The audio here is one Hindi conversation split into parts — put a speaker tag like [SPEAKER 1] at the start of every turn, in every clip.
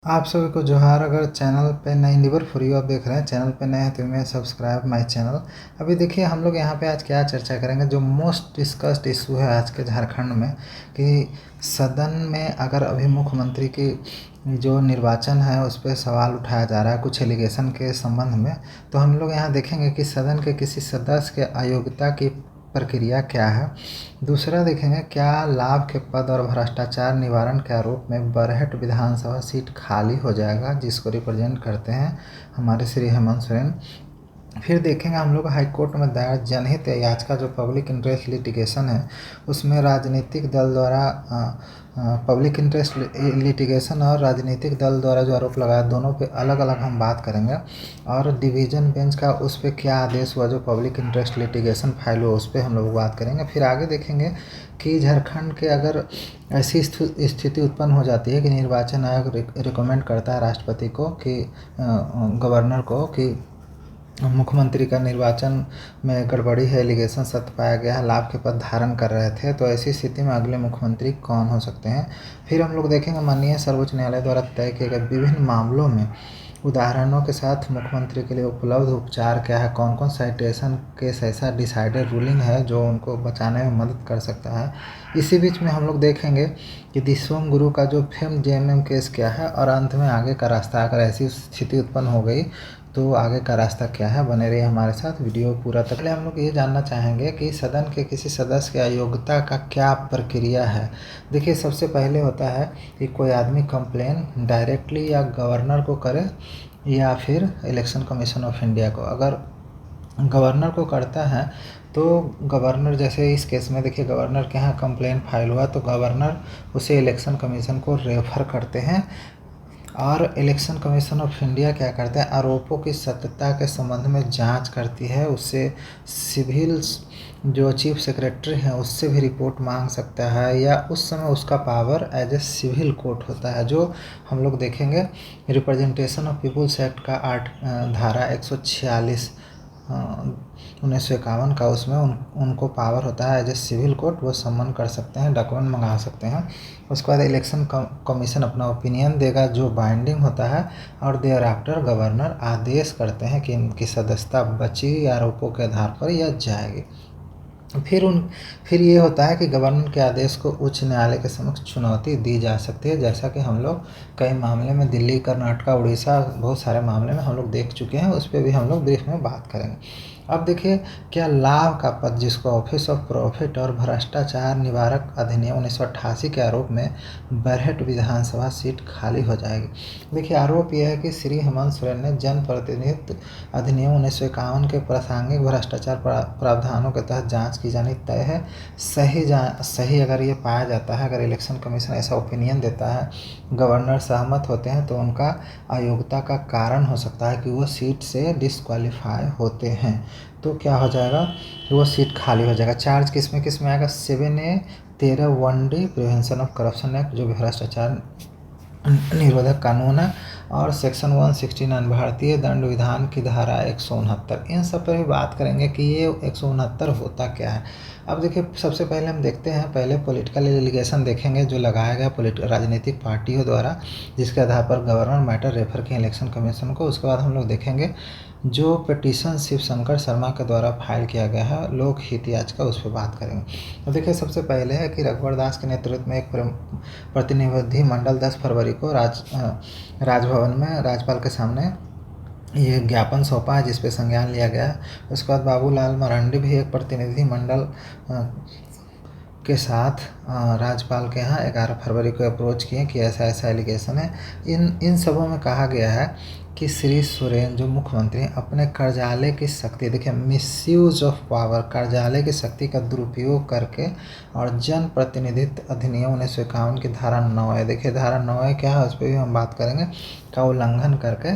[SPEAKER 1] आप सभी को जोहार। अगर चैनल पे नए न्यूवर फॉर यू आप देख रहे हैं, चैनल पे नए हैं तो मैं सब्सक्राइब माय चैनल। अभी देखिए हम लोग यहाँ पे आज क्या चर्चा करेंगे। जो मोस्ट डिस्कस्ड इशू है आज के झारखंड में कि सदन में अगर अभी मुख्यमंत्री की जो निर्वाचन है उस पर सवाल उठाया जा रहा है कुछ एलिगेशन के संबंध में, तो हम लोग यहाँ देखेंगे कि सदन के किसी सदस्य के अयोग्यता की प्रक्रिया क्या है। दूसरा देखेंगे क्या लाभ के पद और भ्रष्टाचार निवारण के आरोप में बरहट विधानसभा सीट खाली हो जाएगा, जिसको रिप्रेजेंट करते हैं हमारे श्री हेमंत सोरेन। फिर देखेंगे हम लोग हाई कोर्ट में दायर जनहित याचिका जो पब्लिक इंटरेस्ट लिटिगेशन है उसमें राजनीतिक दल द्वारा पब्लिक इंटरेस्ट लिटिगेशन और राजनीतिक दल द्वारा जो आरोप लगाया दोनों पे अलग अलग हम बात करेंगे। और डिवीज़न बेंच का उस पर क्या आदेश हुआ जो पब्लिक इंटरेस्ट लिटिगेशन फाइल हुआ उस पर हम लोग बात करेंगे। फिर आगे देखेंगे कि झारखंड के अगर ऐसी स्थिति उत्पन्न हो जाती है कि निर्वाचन आयोग रिकमेंड करता है राष्ट्रपति को कि गवर्नर को कि मुख्यमंत्री का निर्वाचन में गड़बड़ी है, एलिगेशन सत्य पाया गया है, लाभ के पद धारण कर रहे थे, तो ऐसी स्थिति में अगले मुख्यमंत्री कौन हो सकते हैं। फिर हम लोग देखेंगे माननीय सर्वोच्च न्यायालय द्वारा तय किए गए विभिन्न मामलों में उदाहरणों के साथ मुख्यमंत्री के लिए उपलब्ध उपचार क्या है, कौन कौन साइटेशन केस ऐसा डिसाइडेड रूलिंग है जो उनको बचाने में मदद कर सकता है। इसी बीच में हम लोग देखेंगे कि दिशोम गुरु का जो फेम जेएमएम केस क्या है और अंत में आगे का रास्ता। अगर ऐसी स्थिति उत्पन्न हो गई तो आगे का रास्ता क्या है। बने रहिए हमारे साथ वीडियो पूरा तक। पहले हम लोग ये जानना चाहेंगे कि सदन के किसी सदस्य की अयोग्यता का क्या प्रक्रिया है। देखिए सबसे पहले होता है कि कोई आदमी कंप्लेन डायरेक्टली या गवर्नर को करे या फिर इलेक्शन कमीशन ऑफ इंडिया को। अगर गवर्नर को करता है तो गवर्नर, जैसे इस केस में देखिए गवर्नर के यहाँ कंप्लेन फाइल हुआ तो गवर्नर उसे इलेक्शन कमीशन को रेफर करते हैं और इलेक्शन कमीशन ऑफ इंडिया क्या करते हैं, आरोपों की सत्यता के संबंध में जांच करती है। उससे सिविल जो चीफ सेक्रेटरी हैं उससे भी रिपोर्ट मांग सकता है या उस समय उसका power as a civil court होता है। जो हम लोग देखेंगे रिप्रेजेंटेशन ऑफ पीपुल्स एक्ट का धारा 146 1951 का, उसमें उनको पावर होता है एज ए सिविल कोर्ट, वो सम्मन कर सकते हैं, डॉक्यूमेंट मंगा सकते हैं। उसके बाद इलेक्शन कमीशन अपना ओपिनियन देगा जो बाइंडिंग होता है और देयर आफ्टर गवर्नर आदेश करते हैं कि इनकी सदस्यता बची आरोपों के आधार पर या जाएगी। फिर ये होता है कि गवर्नर के आदेश को उच्च न्यायालय के समक्ष चुनौती दी जा सकती है, जैसा कि हम लोग कई मामले में दिल्ली, कर्नाटक, उड़ीसा बहुत सारे मामले में हम लोग देख चुके हैं। उस पर भी हम लोग ब्रीफ में बात करेंगे। अब देखिए क्या लाभ का पद जिसको ऑफिस ऑफ प्रॉफिट और भ्रष्टाचार निवारक अधिनियम 1988 के आरोप में बरहट विधानसभा सीट खाली हो जाएगी। देखिए आरोप यह है कि श्री हेमंत सोरेन ने जन प्रतिनिधित्व अधिनियम 1951 के प्रासंगिक भ्रष्टाचार प्रावधानों के तहत जांच की जानी तय है। सही अगर ये पाया जाता है, अगर इलेक्शन कमीशन ऐसा ओपिनियन देता है, गवर्नर सहमत होते हैं, तो उनका अयोग्यता का कारण हो सकता है कि वो सीट से डिस्क्वालीफाई होते हैं। तो क्या हो जाएगा, वो सीट खाली हो जाएगा। चार्ज किस में आएगा, 7A 13 1D prevention of corruption act जो भ्रष्टाचार निरोधक कानून है और सेक्शन 169 भारतीय दंड विधान की धारा 169, इन सब पर भी बात करेंगे कि ये 169 होता क्या है। अब देखिए सबसे पहले हम देखते हैं, पहले पॉलिटिकल एलिगेशन देखेंगे जो लगाया गया राजनीतिक पार्टियों द्वारा, जिसके आधार पर गवर्नर मैटर रेफर किए इलेक्शन कमीशन को। उसके बाद हम लोग देखेंगे जो पिटीशन शिव शंकर शर्मा के द्वारा फाइल किया गया है लोकहित याचिका, उस पर बात करेंगे। तो देखिए सबसे पहले है कि रघुवर दास के नेतृत्व में एक प्रतिनिधि मंडल 10 फरवरी को राजभवन में राज्यपाल के सामने ये ज्ञापन सौंपा है जिस पे संज्ञान लिया गया है। उसके बाद बाबूलाल मरांडी भी एक प्रतिनिधि मंडल के साथ राज्यपाल के यहाँ 11 फरवरी को अप्रोच किए कि ऐसा ऐसा एलिगेशन है। इन सबों में कहा गया है कि श्री सोरेन जो मुख्यमंत्री अपने कार्यालय की शक्ति, देखिए मिसयूज ऑफ पावर, कार्यालय की शक्ति का दुरुपयोग करके और जन प्रतिनिधित्व अधिनियम 1951 की धारा 9 है, देखिए धारा 9 है क्या है उस पर भी हम बात करेंगे, का उल्लंघन करके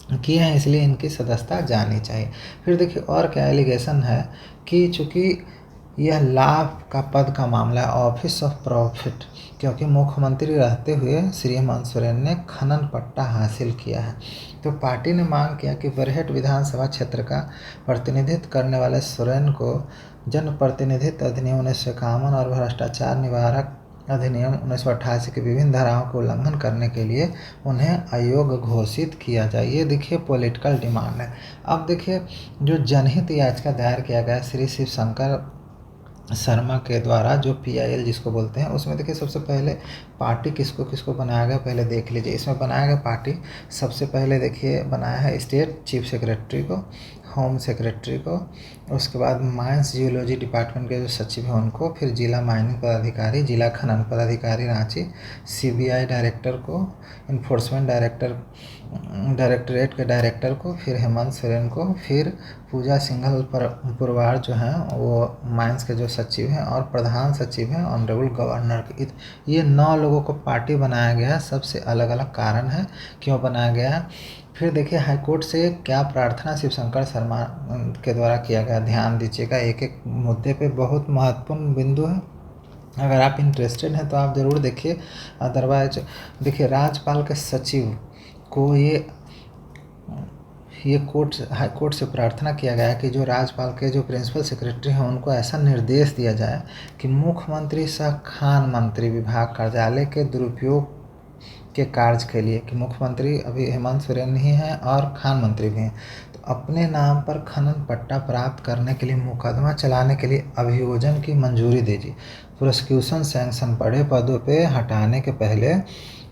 [SPEAKER 1] किए हैं, इसलिए इनकी सदस्यता जानी चाहिए। फिर देखिए और क्या एलिगेशन है कि चूँकि यह लाभ का पद का मामला है, ऑफिस ऑफ प्रॉफिट, क्योंकि मुख्यमंत्री रहते हुए श्री हेमंत सोरेन ने खनन पट्टा हासिल किया है, तो पार्टी ने मांग किया कि बरहट विधानसभा क्षेत्र का प्रतिनिधित्व करने वाले सोरेन को जन प्रतिनिधित्व अधिनियम 1951 और भ्रष्टाचार निवारक अधिनियम 1988 की विभिन्न धाराओं के उल्लंघन करने के लिए उन्हें अयोग्य घोषित किया जाए। ये देखिए पॉलिटिकल डिमांड है। अब देखिए जो जनहित याचिका दायर किया गया श्री शिव शंकर शर्मा के द्वारा, जो PIL जिसको बोलते हैं, उसमें देखिए सबसे पहले पार्टी किसको किसको बनाया गया पहले देख लीजिए। इसमें बनाया गया पार्टी सबसे पहले देखिए बनाया है स्टेट चीफ सेक्रेटरी को, होम सेक्रेटरी को, उसके बाद माइंस जियोलॉजी डिपार्टमेंट के जो सचिव हैं उनको, फिर जिला माइनिंग पदाधिकारी, जिला खनन पदाधिकारी रांची, CBI डायरेक्टर को, इन्फोर्समेंट डायरेक्टरेट के डायरेक्टर को, फिर हेमंत सोरेन को, फिर पूजा सिंघल पुरवार जो हैं वो माइंस के जो सचिव हैं, और प्रधान सचिव हैं ऑनरेबल गवर्नर के। ये 9 लोगों को पार्टी बनाया गया है। सबसे अलग अलग कारण है क्यों बनाया गया है। फिर देखिए हाईकोर्ट से क्या प्रार्थना शिवशंकर शर्मा के द्वारा किया गया, ध्यान दीजिएगा, एक एक मुद्दे पे बहुत महत्वपूर्ण बिंदु है। अगर आप इंटरेस्टेड हैं तो आप ज़रूर देखिए, अदरवाइज देखिए राज्यपाल के सचिव को ये हाई कोर्ट से प्रार्थना किया गया है कि जो राज्यपाल के जो प्रिंसिपल सेक्रेटरी हैं उनको ऐसा निर्देश दिया जाए कि मुख्यमंत्री सह खान मंत्री विभाग कार्यालय के दुरुपयोग के कार्य के लिए, कि मुख्यमंत्री अभी हेमंत सोरेन ही हैं और खान मंत्री भी हैं, तो अपने नाम पर खनन पट्टा प्राप्त करने के लिए मुकदमा चलाने के लिए अभियोजन की मंजूरी दीजिए। प्रोसिक्यूशन सैंक्शन बड़े पदों पे हटाने के पहले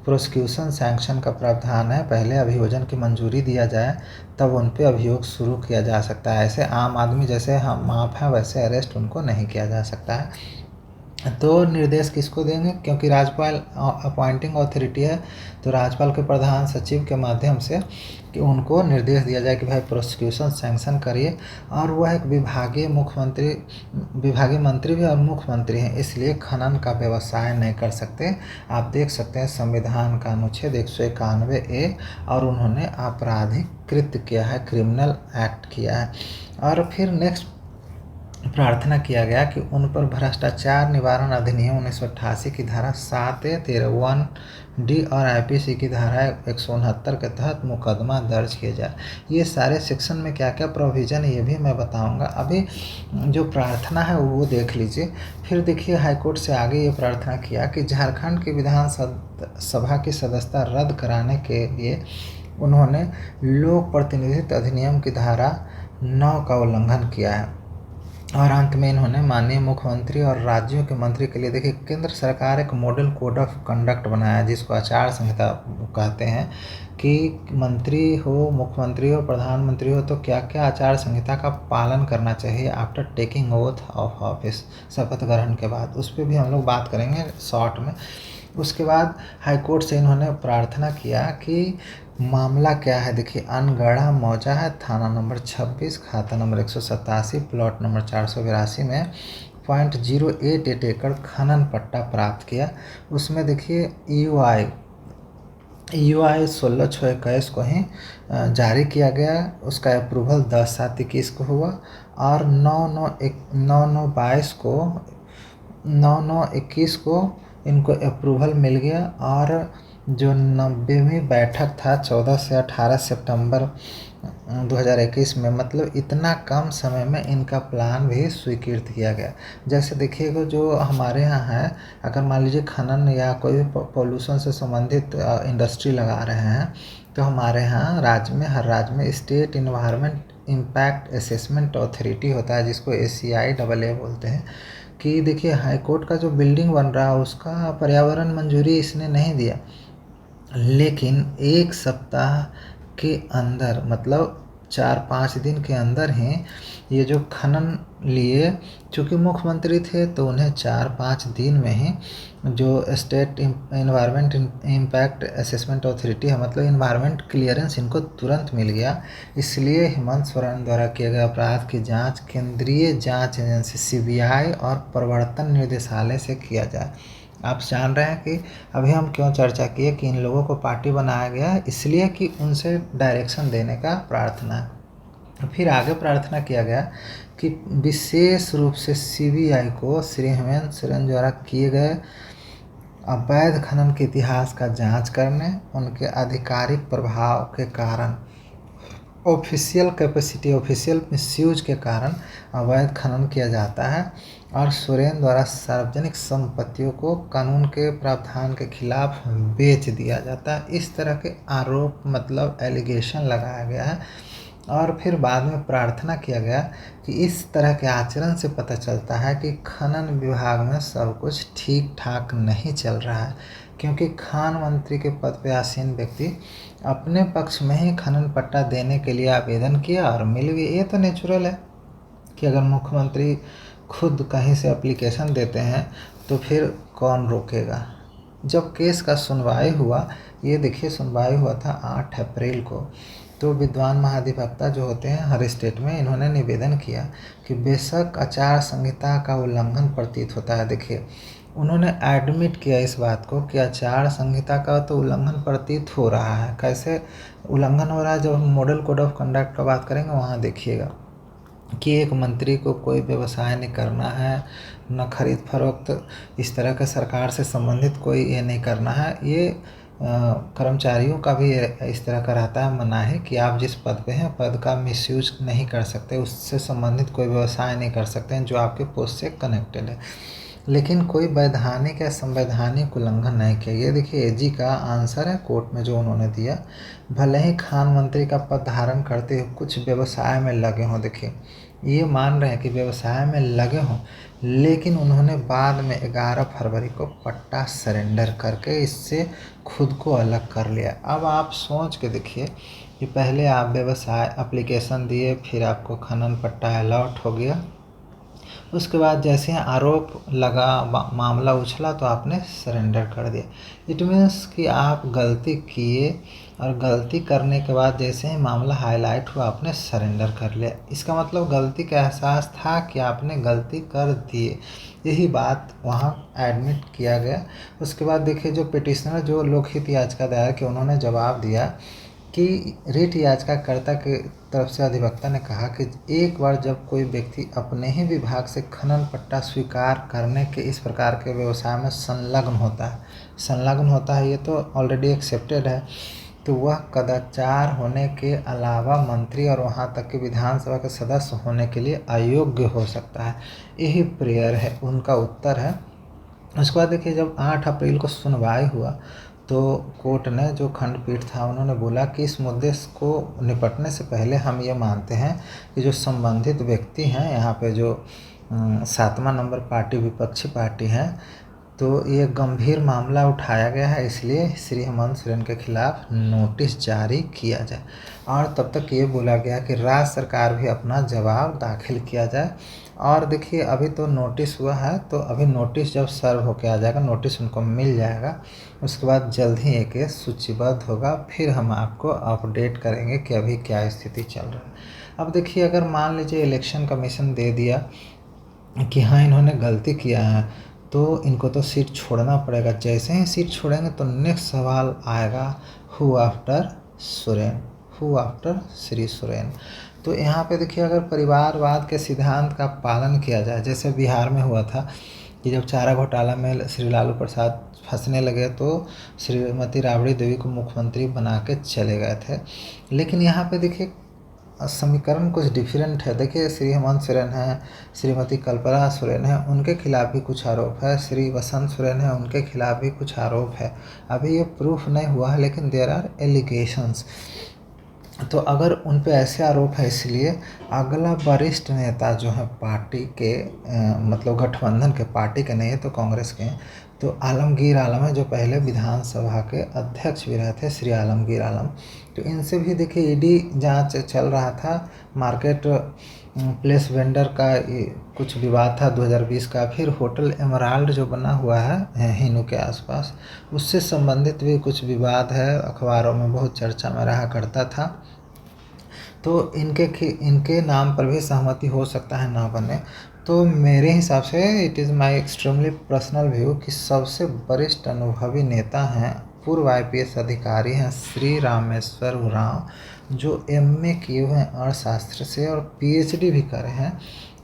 [SPEAKER 1] प्रोसिक्यूशन सैंक्शन का प्रावधान है, पहले अभियोजन की मंजूरी दिया जाए तब उन पे अभियोग शुरू किया जा सकता है। ऐसे आम आदमी जैसे हम आप हैं वैसे अरेस्ट उनको नहीं किया जा सकता है। तो निर्देश किसको देंगे, क्योंकि राज्यपाल अपॉइंटिंग अथॉरिटी है, तो राज्यपाल के प्रधान सचिव के माध्यम से कि उनको निर्देश दिया जाए कि भाई प्रोसिक्यूशन सैंक्शन करिए। और वह एक विभागीय मंत्री भी और मुख्यमंत्री हैं, इसलिए खनन का व्यवसाय नहीं कर सकते। आप देख सकते हैं संविधान का अनुच्छेद 191A, और उन्होंने आपराधिक कृत्य किया है, क्रिमिनल एक्ट किया है। और फिर नेक्स्ट प्रार्थना किया गया कि उन पर भ्रष्टाचार निवारण अधिनियम 1988 की धारा 7A, 13(1)D और IPC की धारा 169 के तहत मुकदमा दर्ज किया जाए। ये सारे सेक्शन में क्या क्या प्रोविज़न है ये भी मैं बताऊंगा। अभी जो प्रार्थना है वो देख लीजिए। फिर देखिए हाईकोर्ट से आगे ये प्रार्थना किया कि झारखंड की विधानसभा की सदस्यता रद्द कराने के लिए उन्होंने लोक प्रतिनिधित्व अधिनियम की धारा 9 का उल्लंघन किया है। और अंत में इन्होंने माननीय मुख्यमंत्री और राज्यों के मंत्री के लिए देखिए केंद्र सरकार एक मॉडल कोड ऑफ कंडक्ट बनाया है, जिसको आचार संहिता कहते हैं, कि मंत्री हो, मुख्यमंत्री हो, प्रधानमंत्री हो, तो क्या क्या आचार संहिता का पालन करना चाहिए after taking oath of office, शपथ ग्रहण के बाद। उस पर भी हम लोग बात करेंगे शॉर्ट में। उसके बाद हाईकोर्ट से इन्होंने प्रार्थना किया कि मामला क्या है। देखिए अनगढ़ा मौजा है, थाना नंबर 26, खाता नंबर 187, प्लॉट नंबर 482 में 0.088 एकड़ खनन पट्टा प्राप्त किया। उसमें देखिए EUI 16/6/21 को ही जारी किया गया। उसका अप्रूवल 10/7/21 को हुआ, और 9/9/21 को इनको अप्रूवल मिल गया। और जो 90वीं बैठक था 14 से 18 सितंबर 2021 में, मतलब इतना कम समय में इनका प्लान भी स्वीकृत किया गया। जैसे देखिएगा जो हमारे यहाँ है, अगर मान लीजिए खनन या कोई भी पॉल्यूशन से संबंधित इंडस्ट्री लगा रहे हैं, तो हमारे यहाँ हर राज्य में state environment impact assessment authority होता है, जिसको ACIAA बोलते हैं। कि देखिए हाईकोर्ट का जो बिल्डिंग बन रहा है उसका पर्यावरण मंजूरी इसने नहीं दिया, लेकिन 1 सप्ताह के अंदर, मतलब 4-5 दिन के अंदर ही ये जो खनन लिए, चूँकि मुख्यमंत्री थे तो उन्हें 4-5 दिन में ही जो state environment impact assessment authority है, मतलब इन्वायरमेंट क्लियरेंस इनको तुरंत मिल गया। इसलिए हेमंत सोरेन द्वारा किए गए अपराध की जांच केंद्रीय जांच एजेंसी CBI और प्रवर्तन निदेशालय से किया जाए। आप जान रहे हैं कि अभी हम क्यों चर्चा किए कि इन लोगों को पार्टी बनाया गया, इसलिए कि उनसे डायरेक्शन देने का प्रार्थना है। फिर आगे प्रार्थना किया गया कि विशेष रूप से CBI को श्री हेमंत सोरेन द्वारा किए गए अवैध खनन के इतिहास का जांच करने, उनके आधिकारिक प्रभाव के कारण, ऑफिशियल कैपेसिटी, ऑफिशियल मिसयूज के कारण अवैध खनन किया जाता है, और सोरेन द्वारा सार्वजनिक संपत्तियों को कानून के प्रावधान के खिलाफ बेच दिया जाता है। इस तरह के आरोप मतलब एलिगेशन लगाया गया है और फिर बाद में प्रार्थना किया गया कि इस तरह के आचरण से पता चलता है कि खनन विभाग में सब कुछ ठीक ठाक नहीं चल रहा है, क्योंकि खान मंत्री के पद पर आसीन व्यक्ति अपने पक्ष में ही खनन पट्टा देने के लिए आवेदन किया और मिल गई। ये तो नेचुरल है कि अगर मुख्यमंत्री खुद कहीं से एप्लीकेशन देते हैं तो फिर कौन रोकेगा। जब केस का सुनवाई हुआ, ये देखिए सुनवाई हुआ था 8 अप्रैल को, तो विद्वान महाधिवक्ता जो होते हैं हर स्टेट में, इन्होंने निवेदन किया कि बेशक आचार संहिता का उल्लंघन प्रतीत होता है। देखिए उन्होंने एडमिट किया इस बात को कि आचार संहिता का तो उल्लंघन प्रतीत हो रहा है। कैसे उल्लंघन हो रहा है, जब हम मॉडल कोड ऑफ कंडक्ट का बात करेंगे वहाँ देखिएगा कि एक मंत्री को कोई व्यवसाय नहीं करना है, न खरीद फरोख्त इस तरह के सरकार से संबंधित कोई ये नहीं करना है। ये कर्मचारियों का भी इस तरह का रहता है मनाही कि आप जिस पद पे हैं पद का मिसयूज नहीं कर सकते, उससे संबंधित कोई व्यवसाय नहीं कर सकते हैं जो आपके पोस्ट से कनेक्टेड है। लेकिन कोई वैधानिक या संवैधानिक उल्लंघन नहीं किया। ये देखिए एजी का आंसर है कोर्ट में जो उन्होंने दिया। भले ही खान मंत्री का पद धारण करते हुए कुछ व्यवसाय में लगे हों, देखिए ये मान रहे हैं कि व्यवसाय में लगे हों, लेकिन उन्होंने बाद में 11 फरवरी को पट्टा सरेंडर करके इससे खुद को अलग कर लिया। अब आप सोच के देखिए कि पहले आप व्यवसाय एप्लीकेशन दिए, फिर आपको खनन पट्टा अलॉट हो गया, उसके बाद जैसे आरोप लगा, मामला उछला तो आपने सरेंडर कर दिया। इट मीन्स कि आप गलती किए और गलती करने के बाद जैसे ही मामला हाईलाइट हुआ आपने सरेंडर कर लिया। इसका मतलब गलती का एहसास था कि आपने गलती कर दिए, यही बात वहाँ एडमिट किया गया। उसके बाद देखिए जो पिटिशनर जो लोकहित याचिका दायर की, उन्होंने जवाब दिया कि रिट याचिकाकर्ता की तरफ से अधिवक्ता ने कहा कि एक बार जब कोई व्यक्ति अपने ही विभाग से खनन पट्टा स्वीकार करने के इस प्रकार के व्यवसाय में संलग्न होता है, ये तो ऑलरेडी एक्सेप्टेड है, तो वह कदाचार होने के अलावा मंत्री और वहाँ तक कि विधानसभा के सदस्य होने के लिए अयोग्य हो सकता है। यही प्रेयर है, उनका उत्तर है। उसके बाद देखिए जब 8 अप्रैल को सुनवाई हुआ तो कोर्ट ने, जो खंडपीठ था, उन्होंने बोला कि इस मुद्दे को निपटने से पहले हम ये मानते हैं कि जो संबंधित व्यक्ति हैं, यहाँ पे जो 7वां नंबर पार्टी विपक्षी पार्टी है, तो ये गंभीर मामला उठाया गया है, इसलिए श्री हेमंत सोरेन के खिलाफ नोटिस जारी किया जाए। और तब तक ये बोला गया कि राज्य सरकार भी अपना जवाब दाखिल किया जाए। और देखिए अभी तो नोटिस हुआ है, तो अभी नोटिस जब सर्व होके आ जाएगा, नोटिस उनको मिल जाएगा, उसके बाद जल्द ही एक सूचीबद्ध होगा, फिर हम आपको अपडेट करेंगे कि अभी क्या स्थिति चल रहा है। अब देखिए अगर मान लीजिए इलेक्शन कमीशन दे दिया कि हाँ इन्होंने गलती किया है, तो इनको तो सीट छोड़ना पड़ेगा। जैसे ही सीट छोड़ेंगे तो नेक्स्ट सवाल आएगा, who after Soren, who after Shri Soren. तो यहाँ पे देखिए अगर परिवारवाद के सिद्धांत का पालन किया जाए, जैसे बिहार में हुआ था कि जब चारा घोटाला में श्री लालू प्रसाद फंसने लगे तो श्रीमती राबड़ी देवी को मुख्यमंत्री बना के चले गए थे। लेकिन यहाँ पे देखिए समीकरण कुछ डिफरेंट है। देखिए श्री हेमंत सोरेन है, श्रीमती कल्पना सोरेन है, उनके खिलाफ भी कुछ आरोप है, श्री वसंत सोरेन है, उनके खिलाफ भी कुछ आरोप है। अभी ये प्रूफ नहीं हुआ है, लेकिन देयर आर एलिगेशंस। तो अगर उन पे ऐसे आरोप है, इसलिए अगला वरिष्ठ नेता जो है पार्टी के मतलब गठबंधन के, पार्टी के नहीं है तो कांग्रेस के, तो आलमगीर आलम है, जो पहले विधानसभा के अध्यक्ष भी रहे थे, श्री आलमगीर आलम। तो इनसे भी देखिए ईडी जांच चल रहा था। मार्केट प्लेस वेंडर का कुछ विवाद था 2020 का, फिर होटल एमराल्ड जो बना हुआ है हिनू के आसपास, उससे संबंधित भी कुछ विवाद है, अखबारों में बहुत चर्चा में रहा करता था। तो इनके नाम पर भी सहमति हो सकता है ना बने। तो मेरे हिसाब से it is my extremely personal view कि सबसे वरिष्ठ अनुभवी नेता हैं, पूर्व IPS अधिकारी हैं श्री रामेश्वर उरांव, जो MA किए हुए हैं अर्थशास्त्र से और PhD भी करे हैं।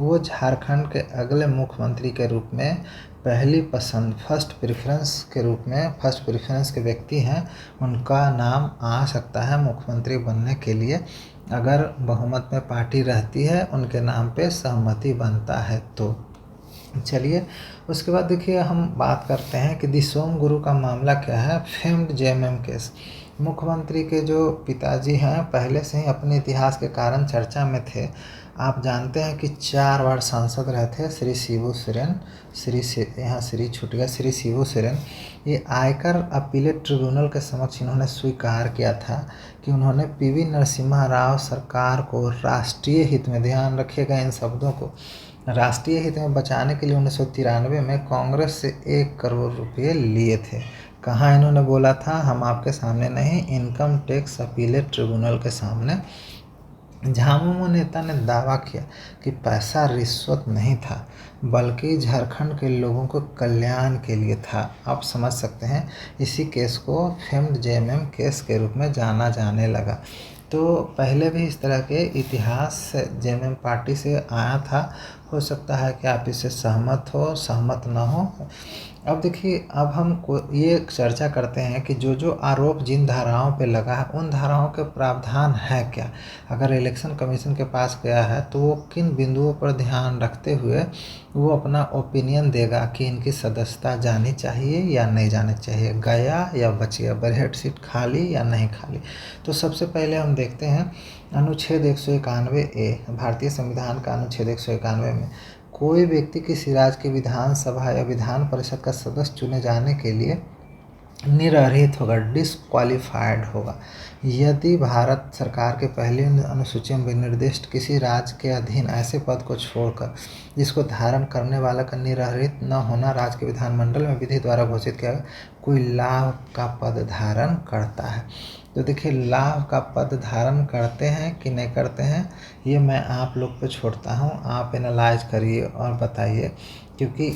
[SPEAKER 1] वो झारखंड के अगले मुख्यमंत्री के रूप में पहली पसंद, फर्स्ट प्रेफरेंस के रूप में, फर्स्ट प्रेफरेंस के व्यक्ति हैं। उनका नाम आ सकता है मुख्यमंत्री बनने के लिए, अगर बहुमत में पार्टी रहती है, उनके नाम पे सहमति बनता है तो। चलिए, उसके बाद देखिए हम बात करते हैं कि दिसोम गुरु का मामला क्या है। Famed JMM case. मुख्यमंत्री के जो पिताजी हैं पहले से ही अपने इतिहास के कारण चर्चा में थे। आप जानते हैं कि 4 बार सांसद रहे थे श्री शिबू सोरेन। यहाँ श्री छूट गया, श्री शिबू सोरेन। ये आयकर अपीलेट ट्रिब्यूनल के समक्ष इन्होंने स्वीकार किया था कि उन्होंने पीवी नरसिम्हा राव सरकार को राष्ट्रीय हित में, ध्यान रखिएगा इन शब्दों को, राष्ट्रीय हित में बचाने के लिए 1993 में कांग्रेस से 1 करोड़ रुपये लिए थे। कहाँ इन्होंने बोला था, हम आपके सामने नहीं, इनकम टैक्स अपीलेट ट्रिब्यूनल के सामने। झामुमो नेता ने दावा किया कि पैसा रिश्वत नहीं था बल्कि झारखंड के लोगों को कल्याण के लिए था। आप समझ सकते हैं, इसी केस को फेम्ड जेएमएम केस के रूप में जाना जाने लगा। तो पहले भी इस तरह के इतिहास जेएमएम पार्टी से आया था। हो सकता है कि आप इससे सहमत हो, सहमत ना हो। अब देखिए, अब हम ये चर्चा करते हैं कि जो जो आरोप जिन धाराओं पे लगा है उन धाराओं के प्रावधान है क्या। अगर इलेक्शन कमीशन के पास गया है तो वो किन बिंदुओं पर ध्यान रखते हुए वो अपना ओपिनियन देगा कि इनकी सदस्यता जानी चाहिए या नहीं जानी चाहिए, गया या बच गया, बरहेट सीट खाली या नहीं खाली। तो सबसे पहले हम देखते हैं अनुच्छेद 191A, भारतीय संविधान का अनुच्छेद 191 में कोई व्यक्ति किसी राज्य की विधानसभा या विधान परिषद का सदस्य चुने जाने के लिए निरर्हित होगा, डिसक्वालीफाइड होगा, यदि भारत सरकार के पहली अनुसूची में निर्दिष्ट किसी राज्य के अधीन ऐसे पद को छोड़कर जिसको धारण करने वाला का निरर्हित न होना राज्य के विधानमंडल में विधि द्वारा घोषित किया कोई लाभ का पद धारण करता है। तो देखिए, लाभ का पद धारण करते हैं कि नहीं करते हैं, ये मैं आप लोग पे छोड़ता हूँ, आप एनालाइज करिए और बताइए। क्योंकि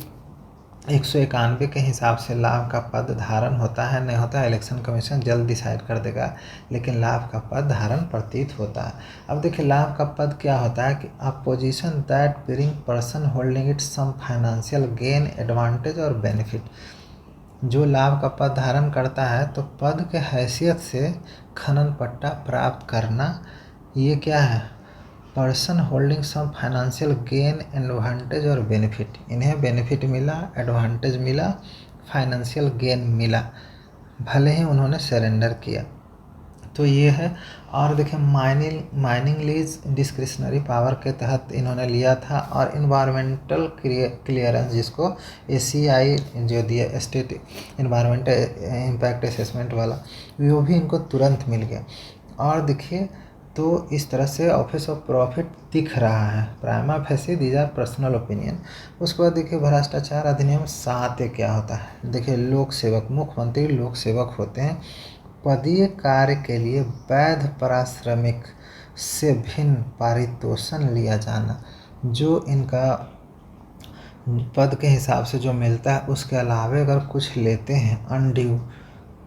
[SPEAKER 1] 191 के हिसाब से लाभ का पद धारण होता है नहीं होता है, इलेक्शन कमीशन जल्द डिसाइड कर देगा, लेकिन लाभ का पद धारण प्रतीत होता है। अब देखिए, लाभ का पद क्या होता है कि a position that bring person holding it some financial gain, advantage और बेनिफिट। जो लाभ का पद धारण करता है तो पद के हैसियत से खनन पट्टा प्राप्त करना, ये क्या है, person holding some financial gain, advantage और बेनिफिट। इन्हें बेनिफिट मिला, एडवांटेज मिला, फाइनेंशियल गेन मिला, भले ही उन्होंने सरेंडर किया। तो ये है। और देखिए, माइनिंग लीज डिस्क्रिशनरी पावर के तहत इन्होंने लिया था। और इन्वायरमेंटल क्लियरेंस, जिसको ACI जो दिया, स्टेट इन्वायरमेंटल इम्पैक्ट असेसमेंट वाला, वो भी इनको तुरंत मिल गया। और देखिए, तो इस तरह से ऑफिस ऑफ प्रॉफिट दिख रहा है। Prima facie these are personal opinion. उसके बाद देखिए, भ्रष्टाचार अधिनियम 7 क्या होता है। देखिए, लोक सेवक, मुख्यमंत्री लोक सेवक होते हैं। पदीय कार्य के लिए वैध पारिश्रमिक से भिन्न पारितोषण लिया जाना, जो इनका पद के हिसाब से जो मिलता है उसके अलावे अगर कुछ लेते हैं अनड्यू,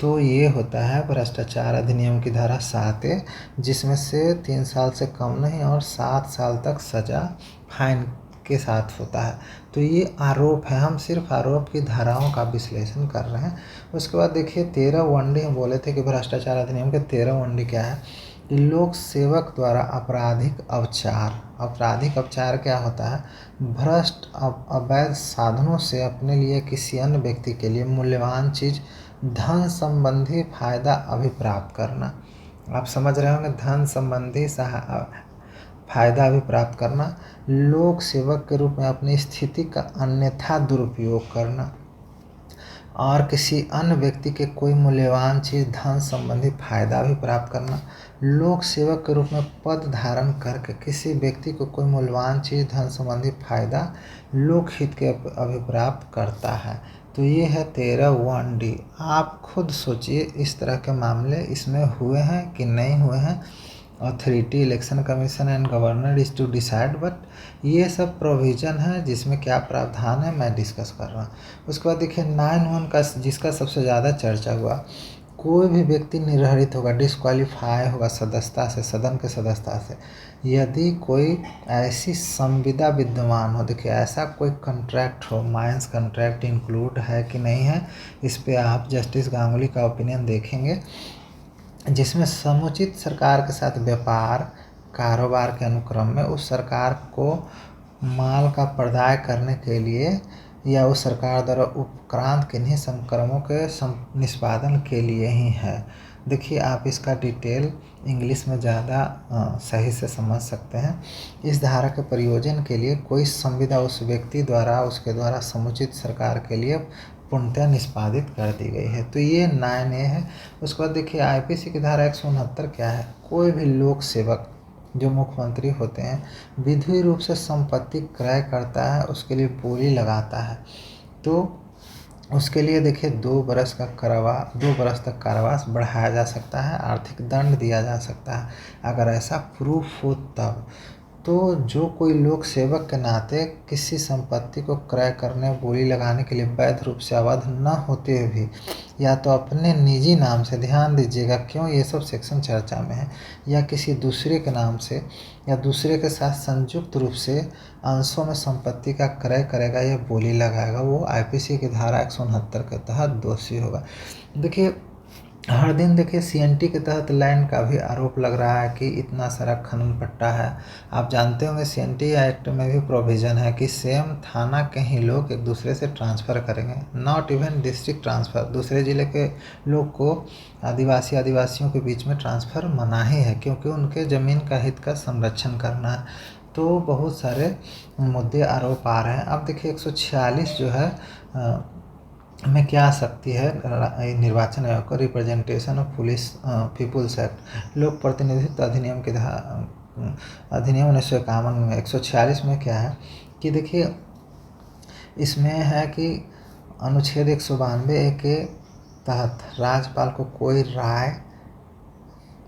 [SPEAKER 1] तो ये होता है भ्रष्टाचार अधिनियम की धारा 7A, जिसमें से 3 साल से कम नहीं और 7 साल तक सजा फाइन के साथ होता है। तो ये आरोप है, हम सिर्फ आरोप की धाराओं का विश्लेषण कर रहे हैं। उसके बाद देखिए, 13 वनडी हम बोले थे कि भ्रष्टाचार अधिनियम के 13 वनडी क्या है कि लोक सेवक द्वारा आपराधिक अवचार। आपराधिक अवचार क्या होता है, भ्रष्ट अवैध साधनों से अपने लिए किसी अन्य व्यक्ति के लिए मूल्यवान चीज़, धन संबंधी फायदा अभिप्राप्त करना। आप समझ रहे होंगे, धन संबंधी फायदा अभिप्राप्त करना, लोक सेवक के रूप में अपनी स्थिति का अन्यथा दुरुपयोग करना, और किसी अन्य व्यक्ति के कोई मूल्यवान चीज़, धन संबंधी फायदा भी प्राप्त करना। लोक सेवक के रूप में पद धारण करके किसी व्यक्ति को कोई मूल्यवान चीज़, धन संबंधी फायदा लोक हित के अभिप्राप्त करता है। तो ये है 13 1D। आप खुद सोचिए, इस तरह के मामले इसमें हुए हैं कि नहीं हुए हैं। Authority, election commission and governor is to decide, but ये सब प्रोविज़न है जिसमें क्या प्रावधान है मैं डिस्कस कर रहा हूँ। उसके बाद देखिए, 9(1) का, जिसका सबसे ज़्यादा चर्चा हुआ, कोई भी व्यक्ति निर्हरित होगा, डिस्क्वालीफाई होगा सदस्यता से, सदन के सदस्यता से, यदि कोई ऐसी संविदा विद्यमान हो। देखिए, ऐसा कोई कॉन्ट्रैक्ट हो, माइंस कॉन्ट्रैक्ट इंक्लूड है कि नहीं है, इस पे आप जस्टिस गांगुली का ओपिनियन देखेंगे, जिसमें समुचित सरकार के साथ व्यापार कारोबार के अनुक्रम में उस सरकार को माल का पर्दाय करने के लिए या उस सरकार द्वारा उपक्रांत किन्हीं संक्रमणों के निष्पादन के लिए ही है। देखिए आप इसका डिटेल इंग्लिश में ज़्यादा सही से समझ सकते हैं। इस धारा के प्रयोजन के लिए कोई संविदा उस व्यक्ति द्वारा उसके द्वारा समुचित सरकार के लिए पूर्णतः निष्पादित कर दी गई है। तो ये 9A है। उसके बाद देखिए IPC की धारा 169 क्या है, कोई भी लोक सेवक जो मुख्यमंत्री होते हैं विधिक रूप से संपत्ति क्रय करता है उसके लिए बोली लगाता है तो उसके लिए देखिए 2 बरस तक कारावास बढ़ाया जा सकता है, आर्थिक दंड दिया जा सकता है अगर ऐसा प्रूफ हो तब। तो जो कोई लोक सेवक के नाते किसी संपत्ति को क्रय करने बोली लगाने के लिए वैध रूप से अवध न होते हुए भी या तो अपने निजी नाम से, ध्यान दीजिएगा क्यों ये सब सेक्शन चर्चा में है, या किसी दूसरे के नाम से या दूसरे के साथ संयुक्त रूप से अंशों में संपत्ति का क्रय करेगा या बोली लगाएगा, वो IPC की धारा 169 के तहत दोषी होगा। देखिए हर दिन देखिए CNT के तहत लैंड का भी आरोप लग रहा है कि इतना सारा खनन पट्टा है। आप जानते होंगे CNT एक्ट में भी प्रोविज़न है कि सेम थाना के ही लोग एक दूसरे से ट्रांसफ़र करेंगे, नॉट इवन डिस्ट्रिक्ट ट्रांसफ़र। दूसरे ज़िले के लोग को आदिवासियों के बीच में ट्रांसफ़र मनाही है क्योंकि उनके ज़मीन का हित का संरक्षण करना है। तो बहुत सारे मुद्दे आरोप आ रहे हैं। अब देखिए 146 जो है में क्या आ सकती है निर्वाचन आयोग को, रिप्रेजेंटेशन ऑफ पीपुल्स एक्ट, लोक प्रतिनिधित्व अधिनियम के अधिनियम 1951 में 146 में क्या है कि देखिए इसमें है कि अनुच्छेद 192 के तहत राज्यपाल को कोई राय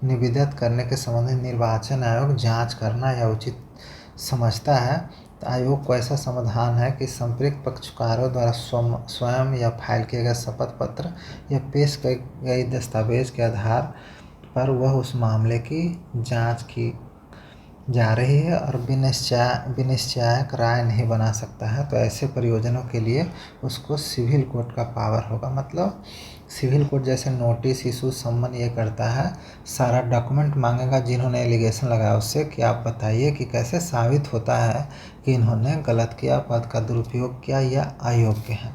[SPEAKER 1] निवेदित करने के संबंध में निर्वाचन आयोग जांच करना या उचित समझता है तो आयोग को ऐसा समाधान है कि संपृक्त पक्षकारों द्वारा स्वयं या फाइल किए गए शपथ पत्र या पेश की गई दस्तावेज के आधार पर वह उस मामले की जांच की जा रही है और विनिश्चयात्मक राय नहीं बना सकता है। तो ऐसे प्रयोजनों के लिए उसको सिविल कोर्ट का पावर होगा। मतलब सिविल कोर्ट जैसे नोटिस इशू सम्मन ये करता है, सारा डॉक्यूमेंट मांगेगा जिन्होंने एलिगेशन लगाया उससे कि आप बताइए कि कैसे साबित होता है कि इन्होंने गलत किया, पद का दुरुपयोग किया या अयोग्य है।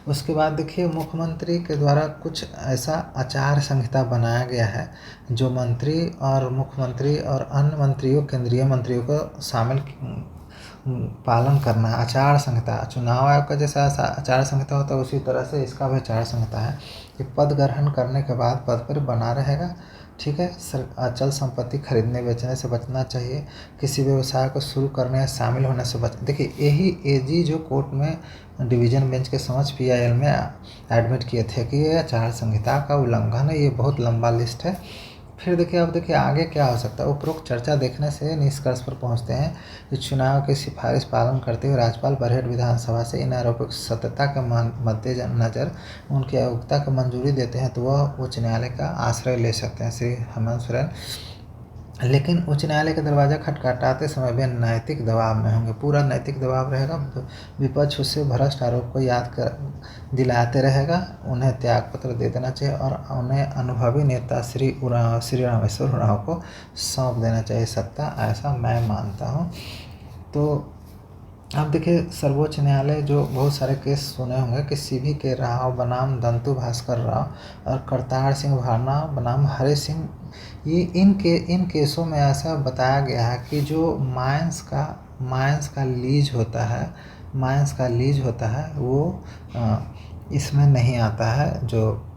[SPEAKER 1] उसके बाद देखिए मुख्यमंत्री के द्वारा कुछ ऐसा आचार संहिता बनाया गया है जो मंत्री और मुख्यमंत्री और अन्य मंत्रियों, केंद्रीय मंत्रियों को शामिल पालन करना है। आचार संहिता चुनाव आयोग का जैसा आचार संहिता होता है उसी तरह से इसका भी आचार संहिता है कि पद ग्रहण करने के बाद पद पर बना रहेगा, ठीक है। अचल संपत्ति खरीदने बेचने से बचना चाहिए, किसी व्यवसाय को शुरू करने या शामिल होने से देखिए यही AG जो कोर्ट में डिवीज़न बेंच के समक्ष PIL में एडमिट किए थे कि ये आचार संहिता का उल्लंघन है। ये बहुत लंबा लिस्ट है। फिर देखिए अब देखिए आगे क्या हो सकता है। उपरोक्त चर्चा देखने से निष्कर्ष पर पहुंचते हैं कि चुनाव की सिफारिश पालन करते हुए राज्यपाल बरहेट विधानसभा से इन आरोपों की सत्यता के मद्देनजर उनकी अयोग्यता को मंजूरी देते हैं तो वह उच्च न्यायालय का आश्रय ले सकते हैं, श्री हेमंत सोरेन। लेकिन उच्च न्यायालय का दरवाज़ा खटखटाते समय वे नैतिक दबाव में होंगे, पूरा नैतिक दबाव रहेगा। विपक्ष उससे भ्रष्ट आरोप को याद कर दिलाते रहेगा, उन्हें त्यागपत्र दे देना चाहिए और उन्हें अनुभवी नेता श्री रामेश्वर उरांव को सौंप देना चाहिए सत्ता, ऐसा मैं मानता हूँ। तो अब देखिए सर्वोच्च न्यायालय जो बहुत सारे केस सुने होंगे कि CB के राव बनाम दंतु भास्कर राव और करतार सिंह भाना बनाम हरे सिंह, ये इन केसों में ऐसा बताया गया है कि जो माइंस का लीज होता है वो इसमें नहीं आता है। जो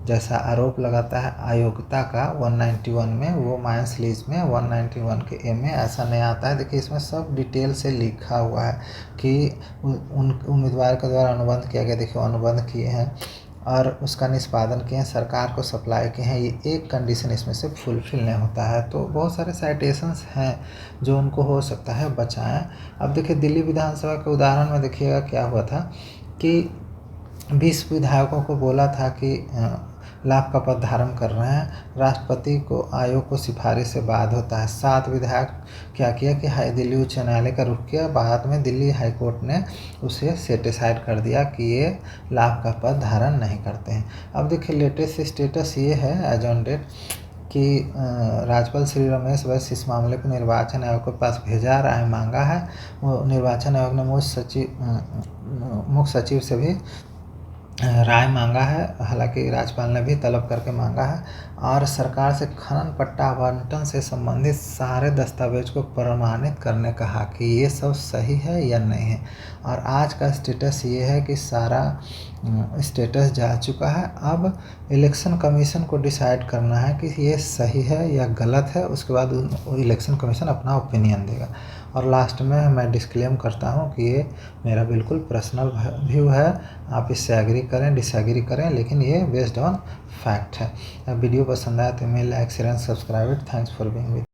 [SPEAKER 1] जैसा आरोप लगाता है अयोग्यता का 191 में, वो माइंस लीज में 191 के A में ऐसा नहीं आता है। देखिए इसमें सब डिटेल से लिखा हुआ है कि उन उम्मीदवार के द्वारा अनुबंध किया गया, देखिए अनुबंध किए हैं और उसका निष्पादन किए हैं, सरकार को सप्लाई किए हैं, ये एक कंडीशन इसमें से फुलफिल नहीं होता है। तो बहुत सारे साइटेशंस हैं जो उनको हो सकता है बचाएं। अब देखिए दिल्ली विधानसभा के उदाहरण में देखिएगा क्या हुआ था कि 20 विधायकों को बोला था कि लाभ का पद धारण कर रहे हैं, राष्ट्रपति को आयोग को सिफारिश से बाद होता है। 7 विधायक क्या किया कि दिल्ली उच्च न्यायालय का रुख किया, बाद में दिल्ली हाईकोर्ट ने उसे सेटिसाइड कर दिया कि ये लाभ का पद धारण नहीं करते हैं। अब देखिए लेटेस्ट स्टेटस ये है एज ऑन डेट कि राज्यपाल श्री रमेश बैस इस मामले को निर्वाचन आयोग के पास भेजा, राय मांगा है। वो निर्वाचन आयोग ने मुख्य सचिव से भी राय मांगा है, हालांकि राज्यपाल ने भी तलब करके मांगा है, और सरकार से खनन पट्टा आवंटन से संबंधित सारे दस्तावेज को प्रमाणित करने कहा कि ये सब सही है या नहीं है। और आज का स्टेटस ये है कि सारा स्टेटस जा चुका है। अब इलेक्शन कमीशन को डिसाइड करना है कि ये सही है या गलत है, उसके बाद इलेक्शन कमीशन अपना ओपिनियन देगा। और लास्ट में मैं डिस्क्लेम करता हूँ कि ये मेरा बिल्कुल पर्सनल व्यू है, आप इससे एग्री करें डिसएग्री करें, लेकिन ये बेस्ड ऑन फैक्ट है। वीडियो पसंद आया तो मेरे like share and subscribe it. Thanks for being with.